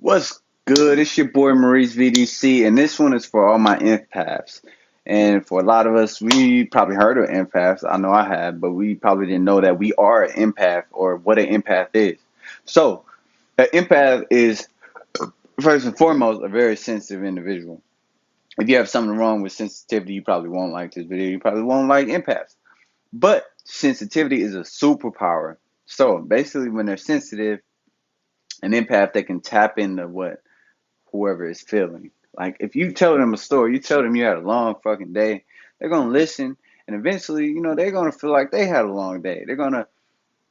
What's good? It's your boy Maurice VDC, and this one is for all my empaths. And for a lot of us, we probably heard of empaths. I know I have, but we probably didn't know that we are an empath or what an empath is. So, an empath is, first and foremost, a very sensitive individual. If you have something wrong with sensitivity, you probably won't like this video. You probably won't like empaths. But sensitivity is a superpower. So, basically, when they're sensitive, an empath, they can tap into what whoever is feeling. Like if you tell them a story, you tell them you had a long fucking day, they're gonna listen, and eventually, they're gonna feel like they had a long day. They're gonna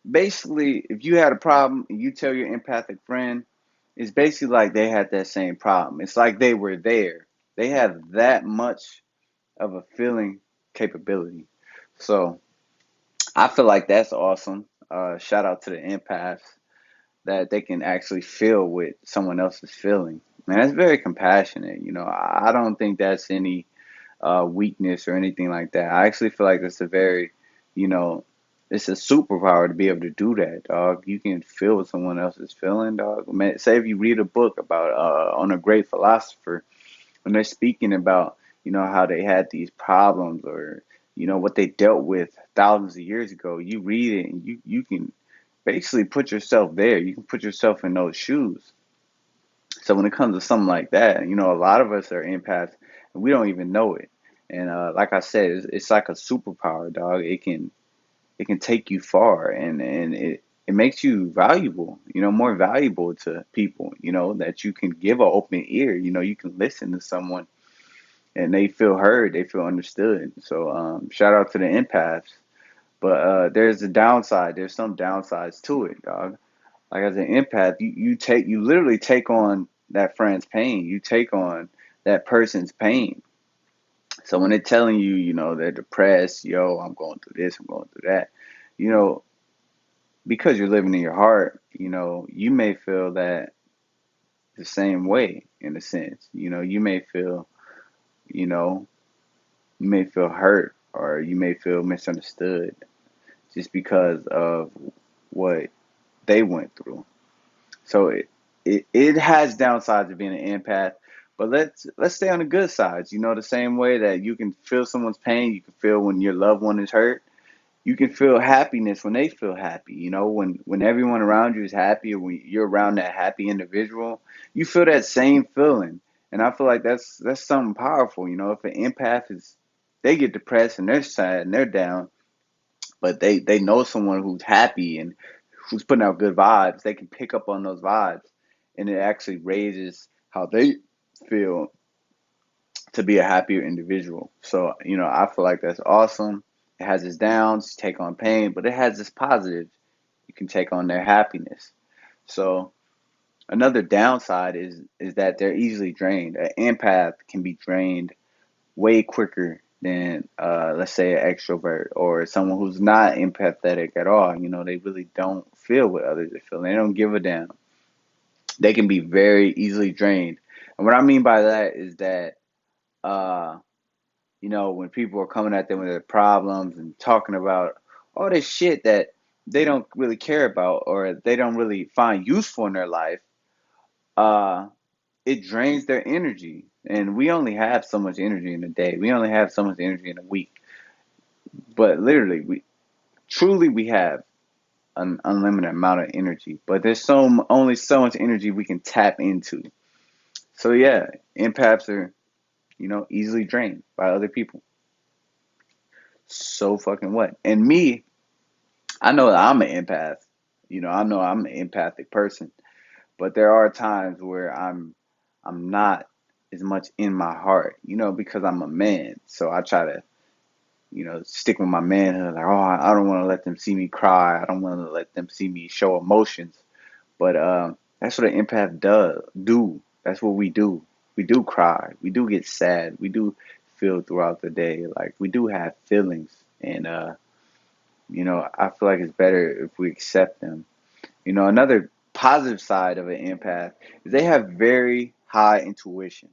basically, if you had a problem and you tell your empathic friend, it's basically like they had that same problem. It's like they were there. They have that much of a feeling capability. So I feel like that's awesome. Shout out to the empaths that they can actually feel what someone else is feeling. Man, that's very compassionate. I don't think that's any weakness or anything like that. I actually feel like it's a very, you know, it's a superpower to be able to do that, dog. You can feel what someone else is feeling, dog. Man, say if you read a book about on a great philosopher, when they're speaking about, how they had these problems or, what they dealt with thousands of years ago, you read it and you can basically put yourself there. You can put yourself in those shoes. So when it comes to something like that, a lot of us are empaths and we don't even know it. And like I said, it's like a superpower, dog. It can take you far, and it makes you valuable. More valuable to people. That you can give an open ear. You can listen to someone and they feel heard, they feel understood. So shout out to the empaths. But there's a downside. There's some downsides to it, dog. Like as an empath, you literally take on that friend's pain. You take on that person's pain. So when they're telling you, they're depressed, yo, I'm going through this, I'm going through that, you know, because you're living in your heart, you may feel that the same way in a sense. You know, you may feel hurt or you may feel misunderstood just because of what they went through. So it has downsides of being an empath, but let's stay on the good sides. The same way that you can feel someone's pain, you can feel when your loved one is hurt. You can feel happiness when they feel happy. When everyone around you is happy, or when you're around that happy individual, you feel that same feeling. And I feel like that's something powerful. If an empath is, they get depressed and they're sad and they're down, but they know someone who's happy and who's putting out good vibes, they can pick up on those vibes, and it actually raises how they feel to be a happier individual. So, I feel like that's awesome. It has its downs, take on pain, but it has its positives. You can take on their happiness. So, another downside is that they're easily drained. An empath can be drained way quicker than, let's say, an extrovert or someone who's not empathetic at all. They really don't feel what others are feeling. They don't give a damn. They can be very easily drained. And what I mean by that is that, uh, when people are coming at them with their problems and talking about all this shit that they don't really care about or they don't really find useful in their life, uh, it drains their energy. And we only have so much energy in a day. We only have so much energy in a week. But literally, we have an unlimited amount of energy. But there's only so much energy we can tap into. So yeah, empaths are, easily drained by other people. So fucking what? And me, I know that I'm an empath. I know I'm an empathic person, but there are times where I'm not as much in my heart, because I'm a man. So I try to, stick with my manhood. Like, oh, I don't want to let them see me cry. I don't want to let them see me show emotions. But that's what an empath does. Do That's what we do. We do cry. We do get sad. We do feel throughout the day. Like we do have feelings, and I feel like it's better if we accept them. Another positive side of an empath is they have very high intuition.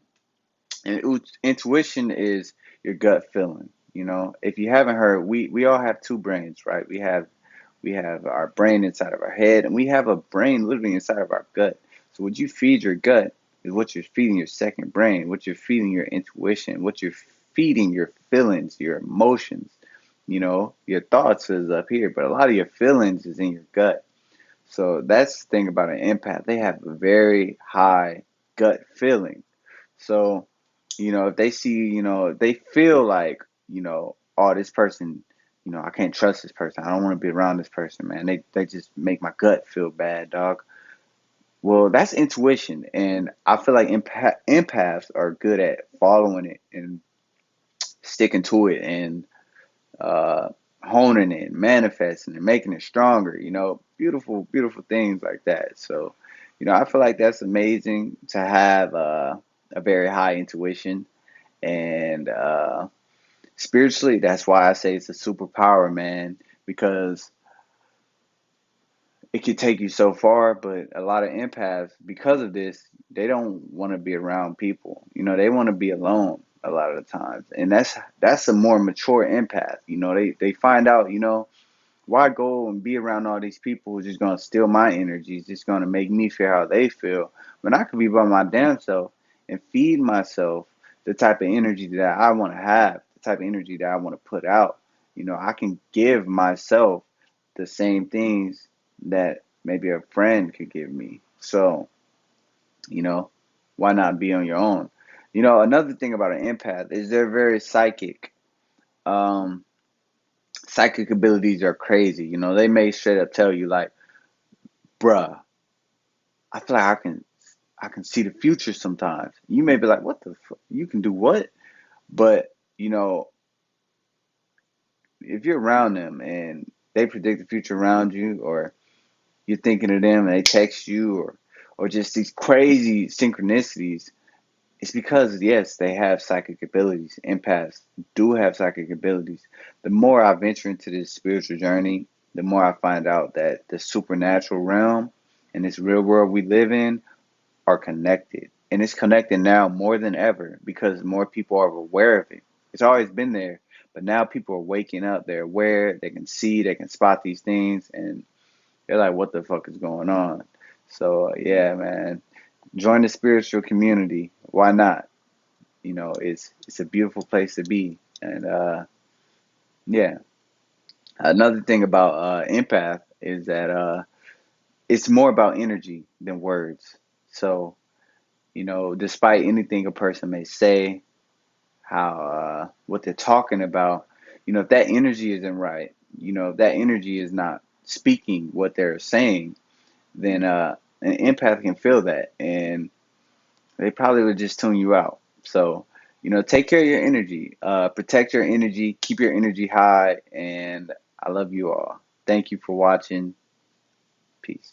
And intuition is your gut feeling. If you haven't heard, we all have two brains, right? We have our brain inside of our head, and we have a brain literally inside of our gut. So what you feed your gut is what you're feeding your second brain, what you're feeding your intuition, what you're feeding your feelings, your emotions. Your thoughts is up here, but a lot of your feelings is in your gut. So that's the thing about an empath. They have a very high gut feeling. So, if they see, they feel like, oh, this person, I can't trust this person. I don't want to be around this person, man. They just make my gut feel bad, dog. Well, that's intuition. And I feel like empaths are good at following it and sticking to it and uh, honing it, manifesting it, making it stronger, beautiful, beautiful things like that. So, I feel like that's amazing to have a very high intuition. And spiritually, that's why I say it's a superpower, man, because it can take you so far. But a lot of empaths, because of this, they don't want to be around people. They want to be alone a lot of the times. And that's a more mature empath. They find out, why go and be around all these people who's just gonna steal my energy, just gonna make me feel how they feel, when I could be by my damn self and feed myself the type of energy that I want to have, the type of energy that I want to put out. I can give myself the same things that maybe a friend could give me. So, you know, why not be on your own? Another thing about an empath is they're very psychic. Um, Psychic abilities are crazy. They may straight up tell you like, bruh, I feel like I can see the future sometimes. You may be like, what the fuck? You can do what? But, if you're around them and they predict the future around you, or you're thinking of them and they text you, or just these crazy synchronicities, it's because, yes, they have psychic abilities. Empaths do have psychic abilities. The more I venture into this spiritual journey, the more I find out that the supernatural realm and this real world we live in are connected. And it's connected now more than ever because more people are aware of it. It's always been there, but now people are waking up. They're aware, they can see, they can spot these things, and they're like, what the fuck is going on? So, yeah, man, join the spiritual community. Why not? It's a beautiful place to be. And yeah, another thing about empath is that it's more about energy than words. So, despite anything a person may say, how what they're talking about, if that energy isn't right, if that energy is not speaking what they're saying, then an empath can feel that, and they probably would just tune you out. So, take care of your energy, protect your energy, keep your energy high, and I love you all. Thank you for watching. Peace.